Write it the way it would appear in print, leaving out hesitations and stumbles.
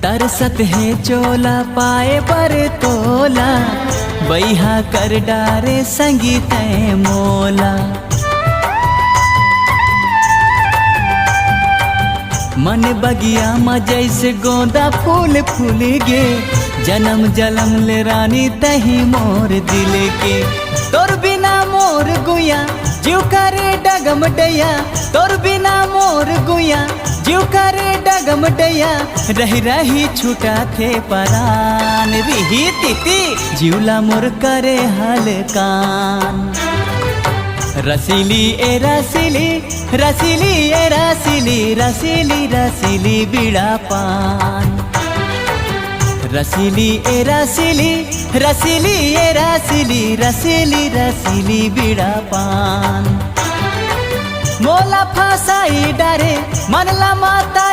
तरसत है चोला पाए पर तोला, बैहा कर डारे संगीत मोला। मन बगिया में जैसे गोंदा फूल फूल गे, जन्म जन्म ले रानी तही मोर दिल के। तोर बिना मोर गुया जीव करे डगम डैया, तोर बिना मोर गुया जीव करे डगम डैया। रही रही छूटा थे परान, रिही तिती जीवला मोर करे हलकान। रसीली ए रसीली, रसीली ए रसीली, रसीली रसीली बीड़ा पान। रसीली ए रसीली, रसीली ए रसीली, रसीली रसीली बीड़ा पान। मोला फसाई डारे मनला माता